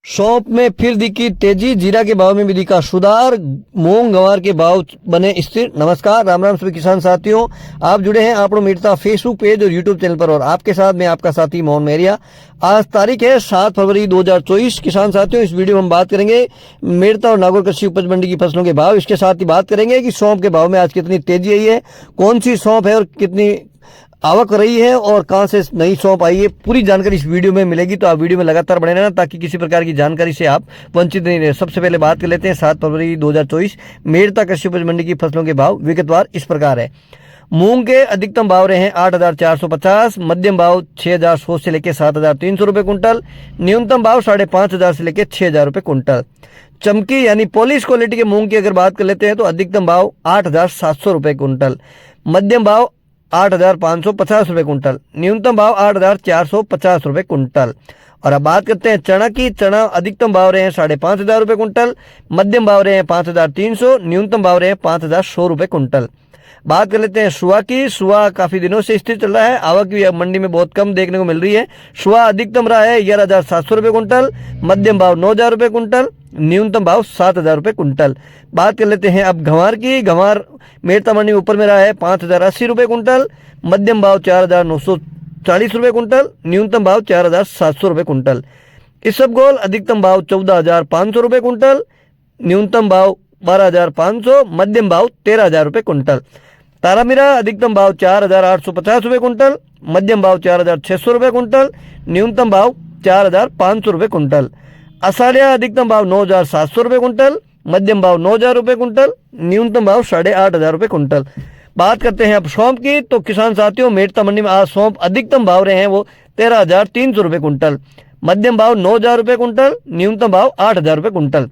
सौंफ में फिर दिखी तेजी, जीरा के भाव में भी दिखा सुधार, मूंग गंवार के भाव बने स्थिर। नमस्कार, राम राम सभी किसान साथियों, आप जुड़े हैं आपनो मीरता फेसबुक पेज और यूट्यूब चैनल पर और आपके साथ मैं आपका साथी मोहन मेहरिया। आज तारीख है 7 फरवरी 2024। किसान साथियों, इस वीडियो में हम बात करेंगे मेरता और नागौर कृषि उपज मंडी की फसलों के भाव। इसके साथ ही बात करेंगे कि सौंफ के भाव में आज कितनी तेजी आई है, कौन सी सौंफ है और कितनी आवक रही है और कहां से नई सौंप आई है। पूरी जानकारी इस वीडियो में मिलेगी, तो आप वीडियो में लगातार बने रहना ताकि किसी प्रकार की जानकारी से आप वंचित नहीं रहे। सबसे पहले बात कर लेते हैं 7 फरवरी 2024 मेरता कृषि उपज मंडी की फसलों के भाव। विगतवार इस प्रकार है। मूंग के अधिकतम भाव रहे हैं 8,450, मध्यम भाव 6,100 से लेकर 7,300 रुपए कुंटल, न्यूनतम भाव 5,500 से लेकर 6,000 रुपए कुंटल। चमकी यानी पॉलिश क्वालिटी के मूंग की अगर बात कर लेते हैं तो अधिकतम भाव 8,700 रुपए कुंटल, मध्यम भाव 8,550 रुपए कुंटल, न्यूनतम भाव 8,450 रुपए कुंटल। और अब बात करते हैं चना की। चना अधिकतम भाव रहे हैं 5,500 रुपए कुंटल, मध्यम भाव रहे हैं 5,300, न्यूनतम भाव रहे हैं 5,100 रुपए कुंटल। बात कर लेते हैं सुआ की। सुआ काफी दिनों से स्थिर चल रहा है, आवक भी अब मंडी में बहुत कम देखने को मिल रही है। सुआ अधिकतम रहा है 11,700 रुपए कुंटल, मध्यम भाव 9,000 रुपए कुंटल, न्यूनतम भाव 7,000 रुपए कुंटल। बात कर लेते हैं अब गंवार की। गंवार मेरता मंडी में ऊपर में रहा है 5,080 रुपए कुंटल, मध्यम भाव 4,940 रुपए कुंटल, न्यूनतम भाव 4,700 रुपए कुंटल। इसबगोल अधिकतम भाव 14,500 रुपए कुंटल, न्यूनतम भाव 12,500, मध्यम भाव 13,000 रुपए कुंटल। तारामीरा अधिकतम भाव 4,850 रुपए कुंटल, मध्यम भाव 4,600 रुपए कुंटल, न्यूनतम भाव 4,500 रुपए कुंटल। असाढ़िया अधिकतम भाव 9,700 रुपए कुंटल, मध्यम भाव 9,000 रुपए कुंटल, न्यूनतम भाव 8,500 रुपए कुंटल। बात करते हैं अब सौंफ की। तो किसान साथियों, मेरता मंडी में आज सौंफ अधिकतम भाव रहे हैं वो 13,300 रुपए कुंटल, मध्यम भाव 9,000 रुपए कुंटल, न्यूनतम भाव 8,000 रुपए कुंटल।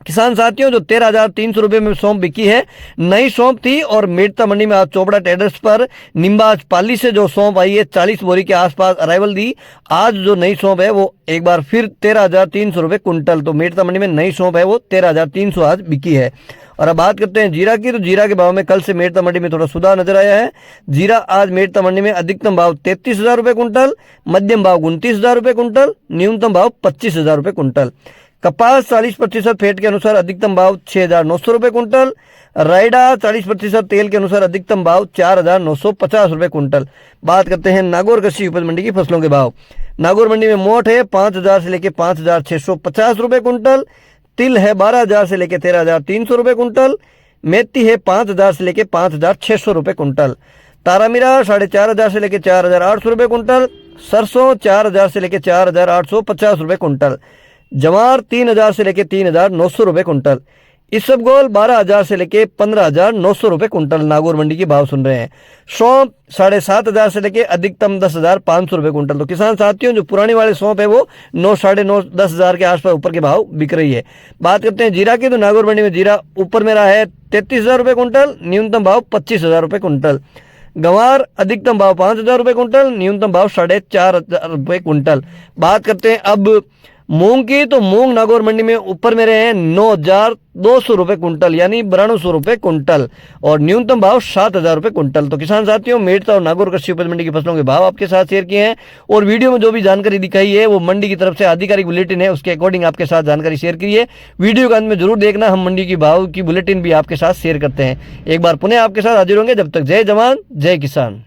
किसान साथियों, जो 13,300 रुपए में सौंफ बिकी है, नई सौंफ थी और मेरता मंडी में आज चोपड़ा ट्रेडर्स पर निम्बाज पाली से जो सौंफ आई है 40 बोरी के आसपास अराइवल दी। आज जो नई सौंफ है वो एक बार फिर 13,300 रुपए कुंटल। तो मेरता मंडी में नई सौंफ है वो 13,300 आज बिकी है। और अब बात करते हैं जीरा की। तो जीरा के भाव में कल से मेरता मंडी में थोड़ा सुधार नजर आया है। जीरा आज मेरता मंडी में अधिकतम भाव 33,000 रुपए कुंटल, मध्यम भाव 29,000 रुपए कुंटल, न्यूनतम भाव 25,000 रुपए कुंटल। कपास 40% फेट के अनुसार अधिकतम भाव 6,900 रुपए कुंटल। रायडा 40% तेल के अनुसार अधिकतम भाव 4,950 रुपए कुंटल। बात करते हैं नागौर कृषि उपज मंडी की फसलों के भाव। नागौर मंडी में मोठ है 5,000 से लेकर 5,650 रुपए कुंटल, तिल है 12,000 से लेकर 13,300 रुपए कुंटल, मेथी है 5,000 से लेकर 5,600 रुपए कुंटल। तारामीरा 4,500 से लेकर 4,800 रुपए कुंटल, सरसों 4,000 से लेकर 4,850 रुपए कुंटल, जवार 3,000 से लेकर 3,900 रुपए कुंटल। इसबगोल 12,000 से लेकर 15,900 रुपए कुंटल नागौर मंडी के भाव सुन रहे हैं। सौंफ 7,500 से लेकर अधिकतम 10,500 रुपए कुंटल। तो किसान साथियों, जो पुरानी वाले सौंफ है वो 9, 9.5, 10,000 के आसपास ऊपर के भाव बिक रही है। बात करते हैं जीरा की। तो नागौर मंडी में जीरा ऊपर में रहा है 33,000 रुपए कुंटल, न्यूनतम भाव 25,000 रुपए कुंटल। गंवार अधिकतम भाव 5,000 रुपए कुंटल, न्यूनतम भाव 4,500 रुपए कुंटल। बात करते हैं अब मूंग की। तो मूंग नागौर मंडी में ऊपर में रहे हैं 9,200 रुपए कुंटल यानी 9200 रुपए कुंटल और न्यूनतम भाव 7,000 रुपए कुंटल। तो किसान साथियों, मेरता और नागौर कृषि उपज मंडी की फसलों के भाव आपके साथ शेयर किए हैं और वीडियो में जो भी जानकारी दिखाई है वो मंडी की तरफ से आधिकारिक बुलेटिन है, उसके अकॉर्डिंग आपके साथ जानकारी शेयर की है। वीडियो के अंत में जरूर देखना, हम मंडी की भाव की बुलेटिन भी आपके साथ शेयर करते हैं। एक बार पुनः आपके साथ हाजिर होंगे। जब तक जय जवान जय किसान।